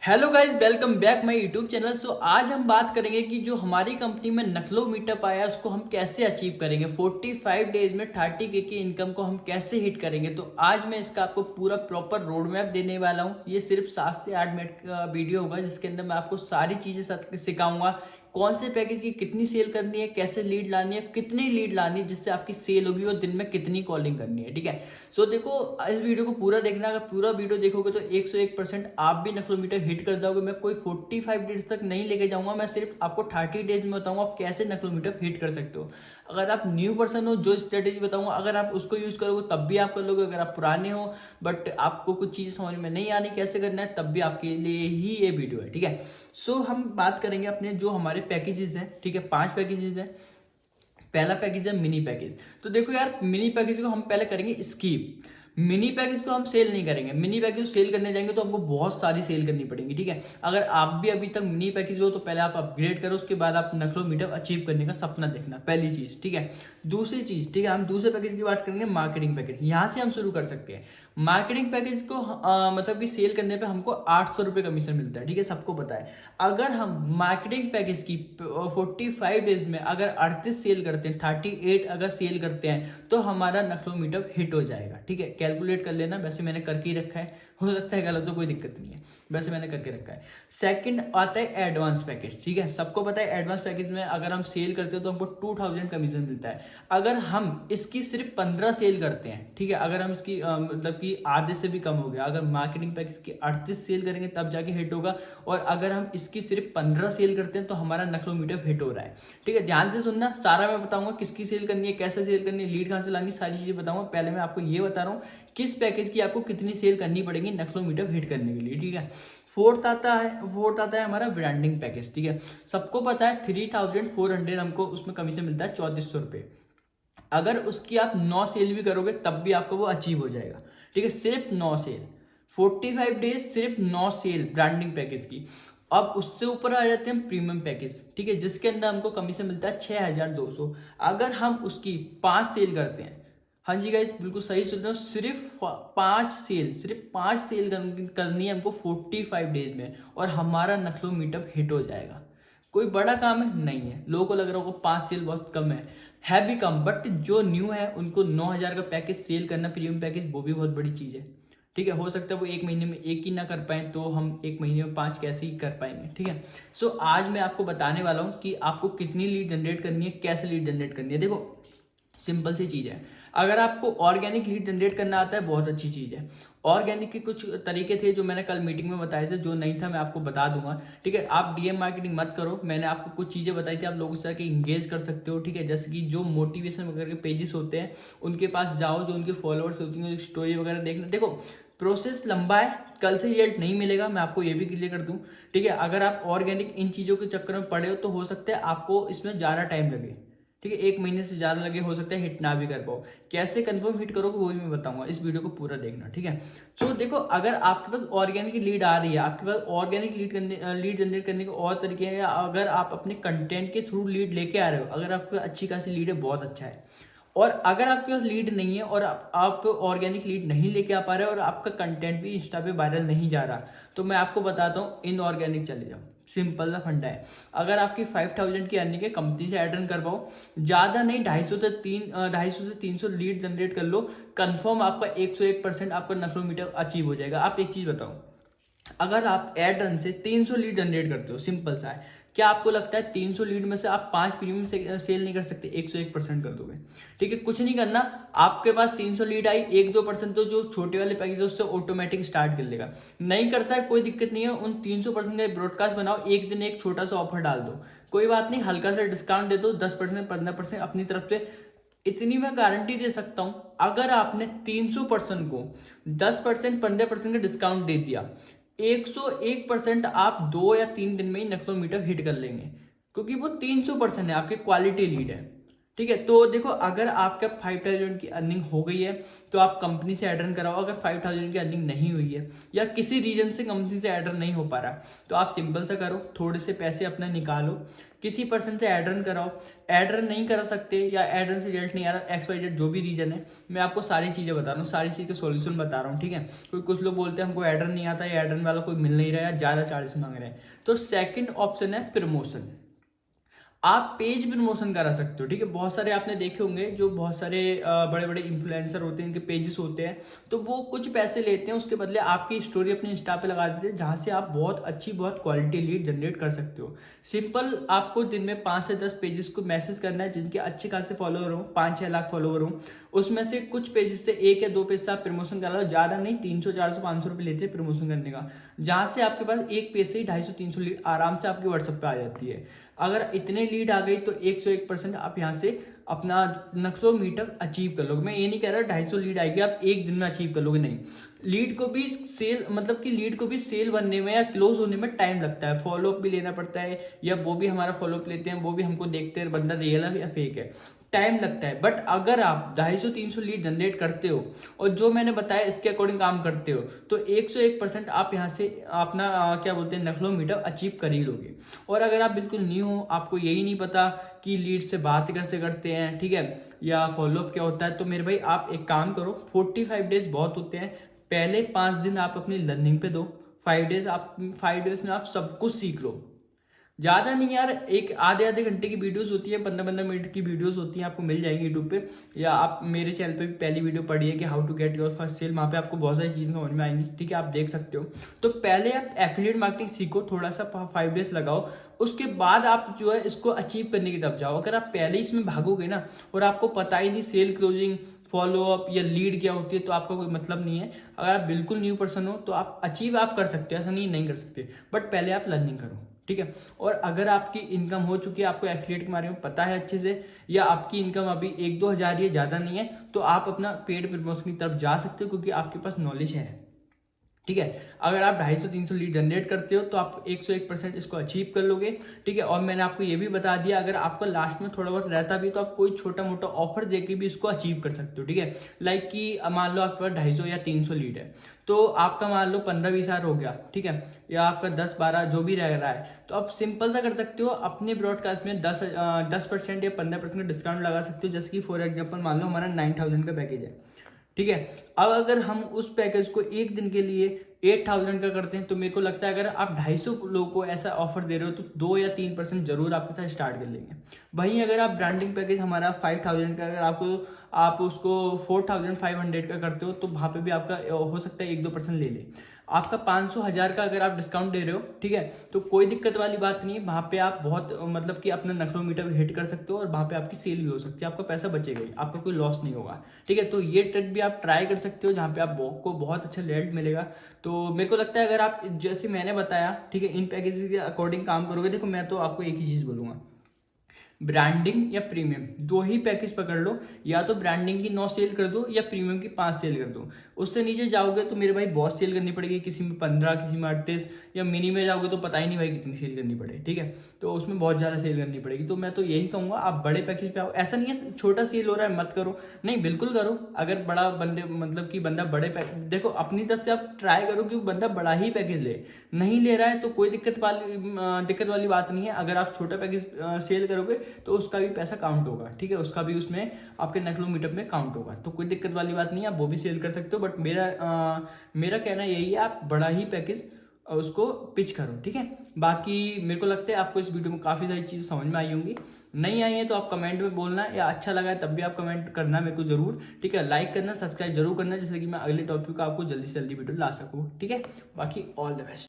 Hello guys, welcome back my YouTube channel. आज हम बात करेंगे कि जो हमारी कंपनी में नखलो मीटअप आया है उसको हम कैसे अचीव करेंगे। 45 डेज में 30K की इनकम को हम कैसे हिट करेंगे। तो आज मैं इसका आपको पूरा प्रॉपर रोड मैप देने वाला हूँ। ये सिर्फ 7 से 8 मिनट का वीडियो होगा जिसके अंदर मैं आपको सारी चीजें सिखाऊंगा। कौन से पैकेज की कितनी सेल करनी है, कैसे लीड लानी है, कितनी लीड लानी है जिससे आपकी सेल होगी और दिन में कितनी कॉलिंग करनी है। ठीक है, देखो, इस वीडियो को पूरा देखना। अगर पूरा वीडियो देखोगे तो 101% आप भी नक्लोमीटर हिट कर जाओगे। मैं कोई 45 डेज तक नहीं लेके जाऊंगा, मैं सिर्फ आपको 30 डेज में बताऊंगा आप कैसे नक्लोमीटर हिट कर सकते हो। अगर आप न्यू पर्सन हो, जो स्ट्रेटेजी बताऊंगा अगर आप उसको यूज करोगे तब भी आप कर लोगे। अगर आप पुराने हो बट आपको कुछ चीजें समझ में नहीं आ रही कैसे करना है, तब भी आपके लिए ही ये वीडियो है। ठीक है, हम बात करेंगे अपने जो हमारे पैकेजेस हैं। ठीक है, 5 पैकेजेस हैं। पहला पैकेज है मिनी पैकेज। तो देखो यार, मिनी पैकेज को हम पहले करेंगे स्कीप। मिनी पैकेज को हम सेल नहीं करेंगे। मिनी पैकेज सेल करने जाएंगे तो हमको बहुत सारी सेल करनी पड़ेगी। ठीक है, अगर आप भी अभी तक मिनी पैकेज हो तो पहले आप अपग्रेड करो, उसके बाद आप नखलो मीटअप अचीव करने का सपना देखना, पहली चीज। ठीक है, दूसरी चीज, ठीक है, हम दूसरे पैकेज की बात करेंगे मार्केटिंग पैकेज। यहां से हम शुरू कर सकते हैं। मार्केटिंग पैकेज को मतलब कि सेल करने पे हमको 800 रुपये कमीशन मिलता है। ठीक है, सबको पता है। अगर हम मार्केटिंग पैकेज की 45 डेज में अगर 38 सेल करते हैं, 38 अगर सेल करते हैं तो हमारा नखलो मीटअप हिट हो जाएगा। ठीक है, कैलकुलेट कर लेना, वैसे मैंने करके ही रखा है, हो सकता है गलत हो, कोई दिक्कत नहीं है, वैसे मैंने करके रखा है। सेकंड आता है एडवांस पैकेज। ठीक है, सबको पता है एडवांस पैकेज में अगर हम सेल करते हो तो हमको 2000 कमीशन मिलता है। अगर हम इसकी सिर्फ 15 सेल करते हैं, ठीक है, अगर हम इसकी मतलब कि आधे से भी कम हो गया, अगर मार्केटिंग पैकेज की 38 सेल करेंगे तब जाके हिट होगा, और अगर हम इसकी सिर्फ 15 सेल करते हैं तो हमारा नखलो मीटअप हिट हो रहा है। ठीक है, ध्यान से सुनना, सारा मैं बताऊंगा किसकी सेल करनी है, कैसे सेल करनी है, लीड कहां से लानी, सारी चीजें बताऊंगा। पहले मैं आपको ये बता रहा हूँ किस पैकेज की आपको कितनी सेल करनी पड़ेगी नखलो मीटअप हिट करने के लिए। ठीक है, फोर्थ आता है हमारा ब्रांडिंग पैकेज। ठीक है, सबको पता है 3400 हमको उसमें कमीशन मिलता है, 3400 रुपये। अगर उसकी आप 9 सेल भी करोगे तब भी आपको वो अचीव हो जाएगा। ठीक है, सिर्फ 9 सेल, 45 डेज सिर्फ 9 सेल ब्रांडिंग पैकेज की। अब उससे ऊपर आ जाते हैं प्रीमियम पैकेज। ठीक है, जिसके अंदर हमको कमीशन मिलता है 6200। अगर हम उसकी 5 सेल करते हैं, हाँ जी गाइस, बिल्कुल सही सुन रहे हो, सिर्फ पांच सेल करनी है हमको 45 डेज में, और हमारा नखलो मीटअप हिट हो जाएगा। कोई बड़ा काम है नहीं है। लोगों को लग रहा होगा 5 सेल बहुत कम है भी कम, बट जो न्यू है उनको 9000 का पैकेज सेल करना, प्रीमियम पैकेज, वो भी बहुत बड़ी चीज है। ठीक है, हो सकता है वो एक महीने में एक ही ना कर पाए, तो हम एक महीने में 5 कैसे ही कर पाएंगे। ठीक है, आज मैं आपको बताने वाला हूँ कि आपको कितनी लीड जनरेट करनी है, कैसे लीड जनरेट करनी है। देखो, सिंपल सी चीज है। अगर आपको ऑर्गेनिक लीड जनरेट करना आता है, बहुत अच्छी चीज है। ऑर्गेनिक के कुछ तरीके थे जो मैंने कल मीटिंग में बताए थे, जो नहीं था मैं आपको बता दूंगा। ठीक है, आप डीएम मार्केटिंग मत करो, मैंने आपको कुछ चीजें बताई थी, आप लोगों से आके इंगेज कर सकते हो। ठीक है, जैसे कि जो मोटिवेशन वगैरह के पेजेस होते हैं उनके पास जाओ, जो उनके फॉलोअर्स होती हैं, स्टोरी वगैरह देखना। देखो, प्रोसेस लंबा है, कल से रिजल्ट नहीं मिलेगा, मैं आपको ये भी क्लियर कर दूं। ठीक है, अगर आप ऑर्गेनिक इन चीजों के चक्कर में पड़े हो तो हो सकता है आपको इसमें ज्यादा टाइम लगे। ठीक है, एक महीने से ज्यादा लगे, हो सकता है हिट ना भी कर पाओ। कैसे कंफर्म हिट करोगे वो भी मैं बताऊंगा, इस वीडियो को पूरा देखना। ठीक है, देखो, अगर आपके पास ऑर्गेनिक लीड आ रही है, आपके पास ऑर्गेनिक लीड जनरेट करने के और तरीके हैं, या अगर आप अपने कंटेंट के थ्रू लीड लेके आ रहे हो, अगर आपके पास अच्छी खासी लीड है, बहुत अच्छा है। और अगर आपके पास लीड नहीं है और आप ऑर्गेनिक लीड नहीं लेके आ पा रहे और आपका कंटेंट भी इंस्टा पे वायरल नहीं जा रहा, तो मैं आपको बताता हूँ, इनऑर्गेनिक चले जाओ। सिंपल सा फंडा है। अगर आपकी 5000 की अर्निंग है, कंपनी से एड रन कर पाओ, ज्यादा नहीं, 250 से 300 लीड जनरेट कर लो, कंफर्म आपका 101% आपका नफलो मीटर अचीव हो जाएगा। आप एक चीज बताओ, अगर आप एड रन से 300 लीड जनरेट करते हो, सिंपल सा है, क्या आपको लगता है 300 लीड में से आप 5 प्रीमियम से सेल नहीं कर सकते? 101% कर दोगे। ठीक है, कुछ नहीं करना, आपके पास 300 लीड आई, 1-2% तो जो छोटे वाले पैकेज है उससे ऑटोमेटिक स्टार्ट कर लेगा। नहीं करता है, कोई दिक्कत नहीं है, उन 300% का ब्रॉडकास्ट बनाओ, एक दिन एक छोटा सा ऑफर डाल दो, कोई बात नहीं, हल्का सा डिस्काउंट दे दो, 10% 15% अपनी तरफ से। इतनी मैं गारंटी दे सकता हूं, अगर आपने 300% को 10% 15% का डिस्काउंट दे दिया, 101% आप 2 या 3 दिन में ही नक्सलोमीटर हिट कर लेंगे, क्योंकि वो 300% है, आपकी क्वालिटी लीड है। ठीक है। तो देखो, अगर आपका 5000 की अर्निंग हो गई है तो आप कंपनी से एड रन कराओ। अगर 5000 की अर्निंग नहीं हुई है या किसी रीजन से कंपनी से एड रन नहीं हो पा रहा, तो आप सिंपल सा करो, थोड़े से पैसे अपना निकालो, किसी पर्सन से एड रन कराओ। एड रन नहीं करा सकते या एड रन से रिजल्ट नहीं आ रहा, XYZ जो भी रीजन है, मैं आपको सारी चीजें बता रहा हूँ, सारी चीज के सॉल्यूशन बता रहा हूँ। ठीक है। कुछ लोग बोलते हैं हमको एड रन नहीं आता या एड रन वाला कोई मिल नहीं रहा है, ज्यादा चार्जेस मांग रहे हैं, तो सेकंड ऑप्शन है प्रमोशन। आप पेज प्रमोशन करा सकते हो। ठीक है। बहुत सारे आपने देखे होंगे, जो बहुत सारे बड़े बड़े इन्फ्लुएंसर होते हैं, इनके पेजेस होते हैं, तो वो कुछ पैसे लेते हैं, उसके बदले आपकी स्टोरी अपने इंस्टा पे लगा देते हैं, जहां से आप बहुत अच्छी, बहुत क्वालिटी लीड जनरेट कर सकते हो। सिंपल, आपको दिन में 5 से 10 पेजेस को मैसेज करना है जिनके अच्छे खासे फॉलोअर हो, 5-6 लाख फॉलोअर हो। उसमें से कुछ पेजेस से 1 या 2 पेज से आप प्रमोशन करा लो, ज्यादा नहीं, 300, 400, 500 रुपए लेते हैं प्रमोशन करने का, जहां से आपके पास एक पेज से ही 250-300 लीड आराम से आपके व्हाट्सएप पे आ जाती है। अगर इतने लीड आ गई तो 101% आप यहाँ से अपना नक्सो मीटअप अचीव कर लोगे। मैं ये नहीं कह रहा 250 लीड आएगी आप एक दिन में अचीव कर लोगे, नहीं। लीड को भी सेल, मतलब कि लीड को भी सेल बनने में या क्लोज होने में टाइम लगता है, फॉलोअप भी लेना पड़ता है, या वो भी हमारा फॉलोअप लेते हैं, वो भी हमको देखते हैं बंदा रियल है या फेक है, टाइम लगता है। बट अगर आप 250-300 लीड जनरेट करते हो और जो मैंने बताया इसके अकॉर्डिंग काम करते हो, तो 101% आप यहाँ से अपना क्या बोलते हैं, नखलो मीटअप अचीव कर ही लोगे। और अगर आप बिल्कुल न्यू हो, आपको यही नहीं पता कि लीड से बात कैसे करते हैं, ठीक है, या फॉलोअप क्या होता है, तो मेरे भाई आप एक काम करो, 45 डेज बहुत होते हैं, पहले 5 दिन आप अपनी लर्निंग पे दो, 5 डेज में आप सब कुछ सीख लो। ज्यादा नहीं यार, एक आधे आधे घंटे की वीडियोस होती है, 15-15 मिनट की वीडियोस होती हैं, आपको मिल जाएंगी यूट्यूब पे, या आप मेरे चैनल पे भी पहली वीडियो पढ़िए कि how to get your first sale, वहां पे आपको बहुत सारी चीजें समझ में आएंगी। ठीक है, आप देख सकते हो। तो पहले आप एफिलिएट मार्केटिंग सीखो, थोड़ा सा 5 डेज लगाओ, उसके बाद आप जो है इसको अचीव करने की तरफ जाओ। अगर आप पहले इसमें भागोगे ना और आपको पता ही नहीं सेल क्लोजिंग, फॉलोअप या लीड क्या होती है, तो आपका कोई मतलब नहीं है। अगर आप बिल्कुल न्यू पर्सन हो तो आप अचीव आप कर सकते हो, ऐसा नहीं कर सकते, बट पहले आप लर्निंग करो। ठीक है। और अगर आपकी इनकम हो चुकी है, आपको एफिलिएट के बारे में पता है अच्छे से, या आपकी इनकम अभी 1-2 हज़ार ही है, ज्यादा नहीं है, तो आप अपना पेड प्रमोशन की तरफ जा सकते हो, क्योंकि आपके पास नॉलेज है। ठीक है। अगर आप 250-300 लीड जनरेट करते हो तो आप 101% इसको अचीव कर लोगे। ठीक है। और मैंने आपको ये भी बता दिया, अगर आपको लास्ट में थोड़ा बहुत रहता भी तो आप कोई छोटा मोटा ऑफर देके भी इसको अचीव कर सकते हो। ठीक है। लाइक कि मान लो आपके पास 250 या 300 लीड है, तो आपका मान लो 15-20 हज़ार हो गया, ठीक है, या आपका 10-12 जो भी रह रहा है, तो आप सिंपल सा कर सकते हो, अपने ब्रॉडकास्ट में 10% या 15% डिस्काउंट लगा सकते हो। जैसे कि फॉर एग्जाम्पल मान लो हमारा 9000 का पैकेज है, ठीक है। अब अगर हम उस पैकेज को एक दिन के लिए 8000 का करते हैं, तो मेरे को लगता है अगर आप 250 लोगों को ऐसा ऑफर दे रहे हो तो 2 या 3% जरूर आपके साथ स्टार्ट कर लेंगे। वहीं अगर आप ब्रांडिंग पैकेज हमारा 5000 का, अगर आप उसको 4500 का करते हो, तो वहां पे भी आपका हो सकता है 1-2% ले ले। आपका 500-1000 का अगर आप डिस्काउंट दे रहे हो, ठीक है, तो कोई दिक्कत वाली बात नहीं है, वहां पे आप बहुत मतलब कि अपना नक्सलो मीटर हिट कर सकते हो, और वहां पे आपकी सेल भी हो सकती है, आपका पैसा बचेगा ही, आपका कोई लॉस नहीं होगा। ठीक है। तो ये ट्रिक भी आप ट्राई कर सकते हो, जहाँ पे आपको बहुत अच्छा रिजल्ट मिलेगा। तो मेरे को लगता है अगर आप जैसे मैंने बताया, ठीक है, इन पैकेजेस के अकॉर्डिंग काम करोगे, देखो मैं तो आपको एक ही चीज बोलूंगा, ब्रांडिंग या प्रीमियम, दो ही पैकेज पकड़ लो, या तो ब्रांडिंग की 9 सेल कर दो या प्रीमियम की 5 सेल कर दो। उससे नीचे जाओगे तो मेरे भाई बहुत सेल करनी पड़ेगी, किसी में 15, किसी में 38, या मिनी में जाओगे तो पता ही नहीं भाई कितनी सेल करनी पड़े। ठीक है। तो उसमें बहुत ज्यादा सेल करनी पड़ेगी। तो मैं तो यही कहूंगा आप बड़े पैकेज पे आओ। ऐसा नहीं है छोटा सेल हो रहा है मत करो, नहीं, बिल्कुल करो। अगर बड़ा बंदे मतलब कि बंदा बड़े पैकेज, देखो अपनी तरफ से आप ट्राई करो कि बंदा बड़ा ही पैकेज ले, नहीं ले रहा है तो कोई दिक्कत वाली बात नहीं है। अगर आप छोटा पैकेज सेल करोगे तो उसका भी पैसा काउंट होगा, ठीक है, उसका भी उसमें आपके नकलो मीटअप में काउंट होगा, तो कोई दिक्कत वाली बात नहीं है, आप वो भी सेल कर सकते हो। बट मेरा कहना यही है, आप बड़ा ही पैकेज उसको पिच करो। ठीक है। बाकी मेरे को लगता है आपको इस वीडियो में काफी सारी चीजें समझ में आई होंगी। नहीं आई है तो आप कमेंट में बोलना, या अच्छा लगा है तब भी आप कमेंट करना मेरे को जरूर। ठीक है। लाइक करना, सब्सक्राइब जरूर करना, जिससे कि मैं अगले टॉपिक को आपको जल्दी से जल्दी वीडियो ला सकूँ। ठीक है। बाकी ऑल द बेस्ट।